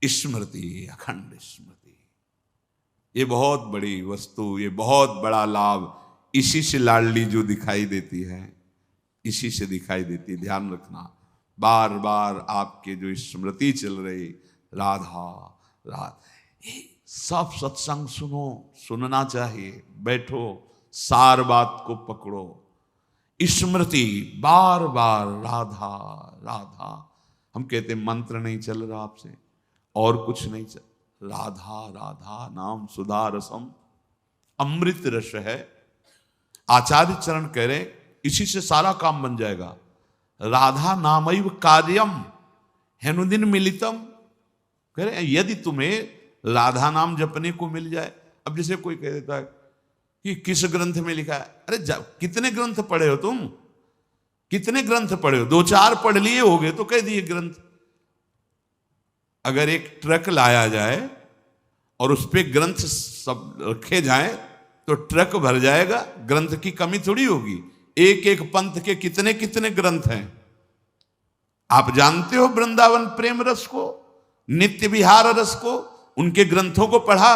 स्मृति, अखंड स्मृति, ये बहुत बड़ी वस्तु, ये बहुत बड़ा लाभ। इसी से लाडली जो दिखाई देती है, इसी से दिखाई देती है। ध्यान रखना, बार बार आपके जो स्मृति चल रही, राधा राधा, सब सत्संग सुनो, सुनना चाहिए। बैठो, सार बात को पकड़ो, स्मृति बार बार राधा राधा। हम कहते मंत्र नहीं चल रहा आपसे, और कुछ नहीं चल, राधा राधा नाम सुधा रसम, अमृत रस है। आचार्य चरण कह रहे इसी से सारा काम बन जाएगा। राधा नामैव कार्यम हेनुदिन मिलितम। कह रहे यदि तुम्हें राधा नाम जपने को मिल जाए। अब जैसे कोई कह देता है कि किस ग्रंथ में लिखा है, अरे कितने ग्रंथ पढ़े हो तुम, कितने ग्रंथ पढ़े हो? 2-4 पढ़ लिए होगे तो कह दिए ग्रंथ। अगर एक ट्रक लाया जाए और उस पे ग्रंथ सब रखे जाएं तो ट्रक भर जाएगा, ग्रंथ की कमी थोड़ी होगी। एक एक पंथ के कितने कितने ग्रंथ हैं। आप जानते हो वृंदावन प्रेम रस को, नित्य विहार रस को, उनके ग्रंथों को पढ़ा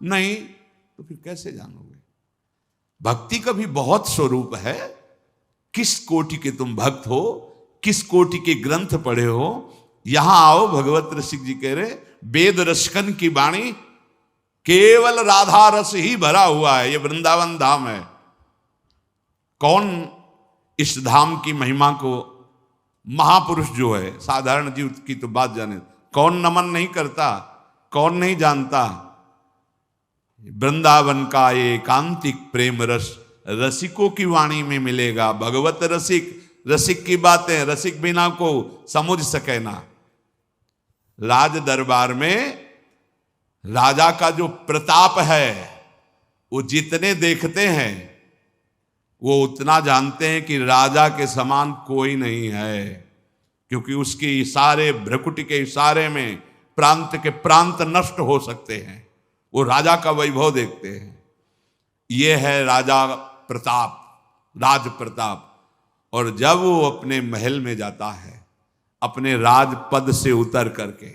नहीं तो फिर कैसे जानोगे? भक्ति का भी बहुत स्वरूप है। किस कोटि के तुम भक्त हो, किस कोटि के ग्रंथ पढ़े हो। यहां आओ, भगवत रसिक जी कह रहे वेद रसकन की वाणी, केवल राधा रस ही भरा हुआ है। ये वृंदावन धाम है। कौन इस धाम की महिमा को, महापुरुष जो है, साधारण जीव की तो बात जाने, कौन नमन नहीं करता, कौन नहीं जानता? वृंदावन का ये एकांतिक प्रेम रस रसिकों की वाणी में मिलेगा। भगवत रसिक, रसिक की बातें रसिक बिना को समझ सके ना। राज दरबार में राजा का जो प्रताप है, वो जितने देखते हैं वो उतना जानते हैं कि राजा के समान कोई नहीं है, क्योंकि उसके इशारे, भ्रकुटी के इशारे में प्रांत के प्रांत नष्ट हो सकते हैं। वो राजा का वैभव देखते हैं। ये है राजा प्रताप, राज प्रताप। और जब वो अपने महल में जाता है, अपने राजपद से उतर करके,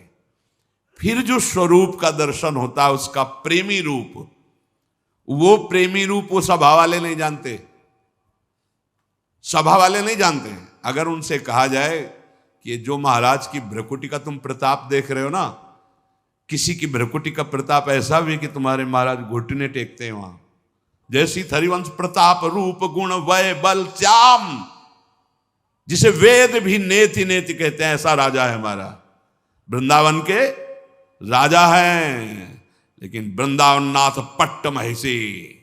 फिर जो स्वरूप का दर्शन होता है, उसका प्रेमी रूप, वो प्रेमी रूप वो सभा वाले नहीं जानते, सभा वाले नहीं जानते हैं। अगर उनसे कहा जाए कि जो महाराज की भ्रकुटी का तुम प्रताप देख रहे हो ना, किसी की भ्रकुटी का प्रताप ऐसा भी कि तुम्हारे महाराज घुटने टेकते हैं वहां, जैसी हरिवंश प्रताप रूप गुण वय बल श्याम, जिसे वेद भी नेति नेति कहते हैं, ऐसा राजा है हमारा। वृंदावन के राजा हैं, लेकिन वृंदावन नाथ पट्ट महिषी,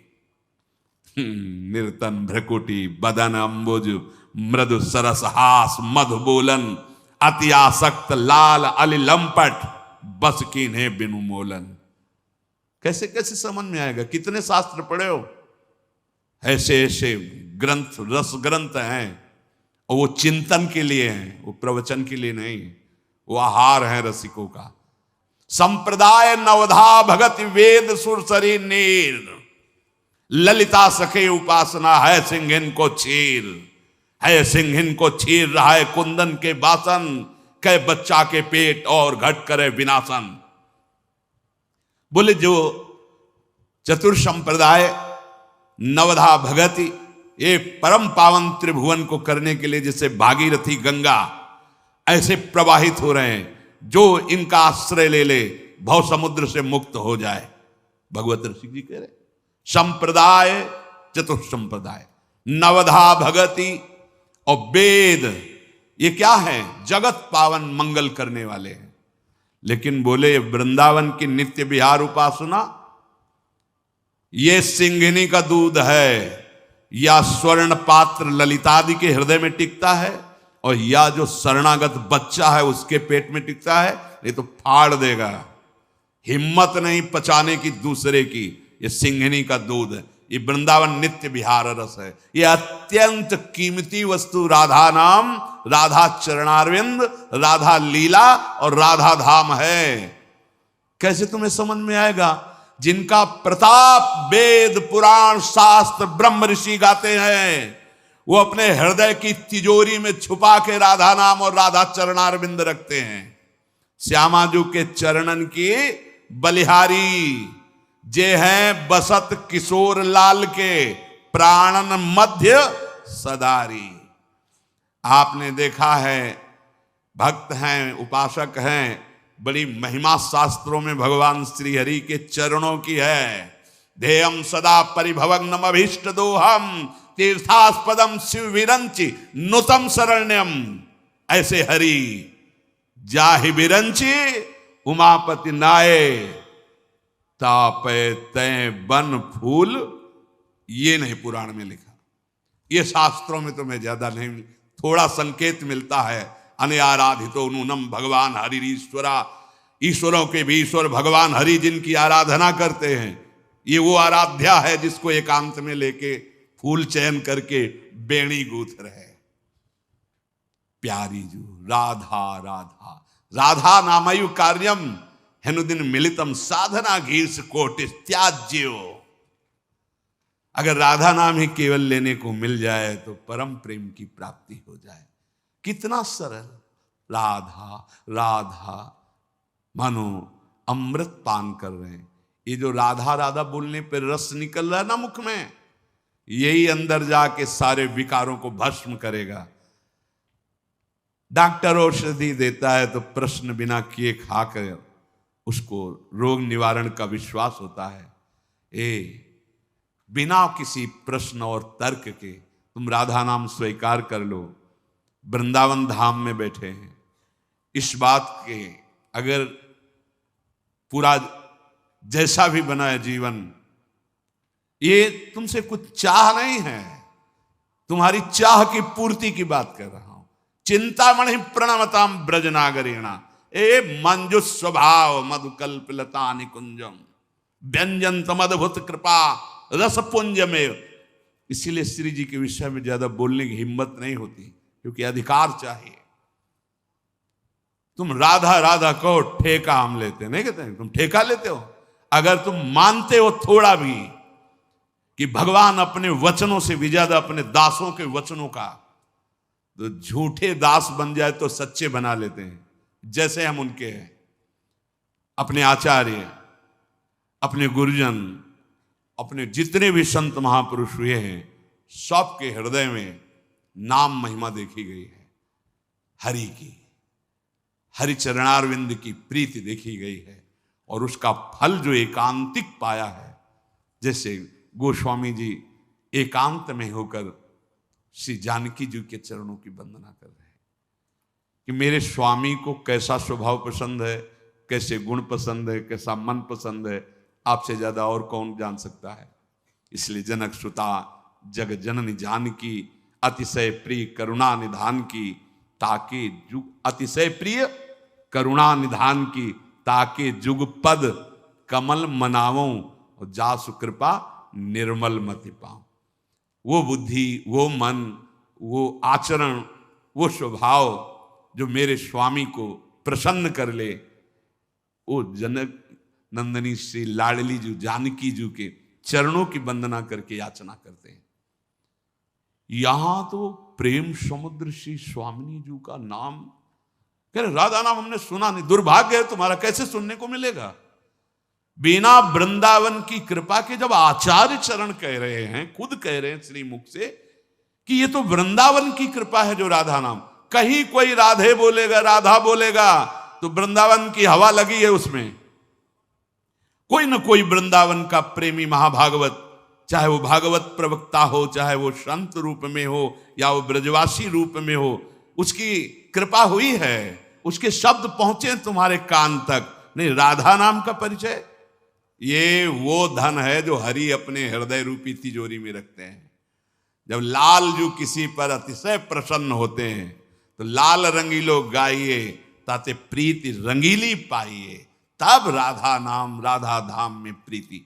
निर्तन भ्रकुटी बदन अंबुज मृदु सरस हास मधु बोलन, अति आसक्त लाल अली लंपट बस कीन्हे बिनु मोलन। कैसे कैसे समझ में आएगा? कितने शास्त्र पढ़े हो? ऐसे ऐसे ग्रंथ, रस ग्रंथ हैं, और वो चिंतन के लिए हैं, वो प्रवचन के लिए नहीं। वो आहार है रसिकों का। संप्रदाय नवधा भगत वेद सुरसरी नीर, ललिता सखे उपासना है सिंहिन को चीर, है सिंहिन को चीर रहा है कुंदन के बासन, कै बच्चा के पेट और घट करे विनाशन। बोले जो चतुर संप्रदाय नवधा भगति, ये परम पावन त्रिभुवन को करने के लिए जैसे भागीरथी गंगा ऐसे प्रवाहित हो रहे हैं, जो इनका आश्रय ले ले भव समुद्र से मुक्त हो जाए। भगवत ऋषि जी कह रहे संप्रदाय, चतुर संप्रदाय, नवधा भगति और वेद, ये क्या है? जगत पावन मंगल करने वाले हैं। लेकिन बोले वृंदावन की नित्य विहार उपासना, ये सिंहिनी का दूध है, या स्वर्ण पात्र ललितादि के हृदय में टिकता है, और या जो शरणागत बच्चा है उसके पेट में टिकता है, नहीं तो फाड़ देगा। हिम्मत नहीं पचाने की दूसरे की। ये सिंहिनी का दूध है, ये वृंदावन नित्य विहार रस है। ये अत्यंत कीमती वस्तु राधा नाम, राधा चरणारविंद, राधा लीला और राधा धाम है। कैसे तुम्हें समझ में आएगा? जिनका प्रताप वेद पुराण शास्त्र ब्रह्म ऋषि गाते हैं, वो अपने हृदय की तिजोरी में छुपा के राधा नाम और राधा चरणारविंद रखते हैं। श्यामा जू के चरणन की बलिहारी, जे हैं बसत किशोर लाल के प्राणन मध्य सदारी। आपने देखा है भक्त हैं, उपासक हैं, बड़ी महिमा शास्त्रों में भगवान श्री हरि के चरणों की है। ध्येयम सदा परिभवग्नम अभीष्ट दोहम तीर्थास्पदम शिव विरंचि नुतम शरण्यम। ऐसे हरि जाहि विरंचि उमापति नाये तापे तय बन फूल। ये नहीं पुराण में लिखा, ये शास्त्रों में तो मैं ज्यादा नहीं, थोड़ा संकेत मिलता है। अनआराधितो नूनम भगवान हरिरीश्वरा, ईश्वरों के भी ईश्वर भगवान हरि जिनकी आराधना करते हैं, ये वो आराध्या है जिसको एकांत में लेके फूल चयन करके बेणी गूथ रहे। प्यारी जू राधा राधा राधा नामयु कार्यम हेनुदिन मिलितम साधना घीर्ष कोटिस त्याज्यो। अगर राधा नाम ही केवल लेने को मिल जाए तो परम प्रेम की प्राप्ति हो जाए। कितना सरल, राधा राधा मानो अमृत पान कर रहे हैं। ये जो राधा राधा बोलने पर रस निकल रहा है ना मुख में, यही अंदर जाके सारे विकारों को भस्म करेगा। डॉक्टर औषधि देता है तो प्रश्न बिना किए खाकर उसको रोग निवारण का विश्वास होता है। बिना किसी प्रश्न और तर्क के तुम राधा नाम स्वीकार कर लो। वृंदावन धाम में बैठे हैं, इस बात के अगर पूरा जैसा भी बना है जीवन, ये तुमसे कुछ चाह नहीं है, तुम्हारी चाह की पूर्ति की बात कर रहा हूं। चिंतामणि प्रणमताम ब्रजनागरेणा ए मंजुष स्वभाव मधुकल्प लता निकुंजम व्यंजन तमद्भुत कृपा रस पुंज में। इसीलिए श्री जी के विषय में ज्यादा बोलने की हिम्मत नहीं होती, क्योंकि अधिकार चाहिए। तुम राधा राधा कहो, ठेका हम लेते नहीं कहते, तुम ठेका लेते हो। अगर तुम मानते हो थोड़ा भी कि भगवान अपने वचनों से भी ज्यादा अपने दासों के वचनों का, तो झूठे दास बन जाए तो सच्चे बना लेते हैं। जैसे हम उनके हैं, अपने आचार्य, अपने गुरुजन, अपने जितने भी संत महापुरुष हुए हैं, सबके हृदय में नाम महिमा देखी गई है। हरि की, हरि चरणारविंद की प्रीति देखी गई है, और उसका फल जो एकांतिक पाया है। जैसे गोस्वामी जी एकांत में होकर श्री जानकी जी के चरणों की वंदना कर रहे हैं कि मेरे स्वामी को कैसा स्वभाव पसंद है, कैसे गुण पसंद है, कैसा मन पसंद है, आपसे ज्यादा और कौन जान सकता है। इसलिए जनक सुता जग जननी जानकी अतिशय प्रिय करुणा निधान की, ताके जुग अतिशय प्रिय करुणा निधान की, ताके जुग पद कमल मनावों और जासु कृपा निर्मल मति पाऊं। वो बुद्धि, वो मन, वो आचरण, वो स्वभाव जो मेरे स्वामी को प्रसन्न कर ले, वो जनक नंदनी श्री लाडली जी जानकी जी के चरणों की वंदना करके याचना करते हैं। यहां तो प्रेम समुद्र श्री स्वामिनी जी का नाम कह रहे, राधा नाम हमने सुना नहीं, दुर्भाग्य है तुम्हारा, कैसे सुनने को मिलेगा। बिना वृंदावन की कृपा के जब आचार्य चरण कह रहे हैं, खुद कह रहे हैं श्री मुख से कि ये तो वृंदावन की कृपा है जो राधा नाम। कहीं कोई राधे बोलेगा, राधा बोलेगा तो वृंदावन की हवा लगी है उसमें। कोई न कोई वृंदावन का प्रेमी महाभागवत, चाहे वो भागवत प्रवक्ता हो, चाहे वो संत रूप में हो या वो ब्रजवासी रूप में हो, उसकी कृपा हुई है, उसके शब्द पहुंचे तुम्हारे कान तक। नहीं, राधा नाम का परिचय ये वो धन है जो हरि अपने हृदय रूपी तिजोरी में रखते हैं। जब लाल जो किसी पर अतिशय प्रसन्न होते हैं तो लाल रंगीलो गाइए ताते प्रीति रंगीली पाइए, तब राधा नाम राधा धाम में प्रीति।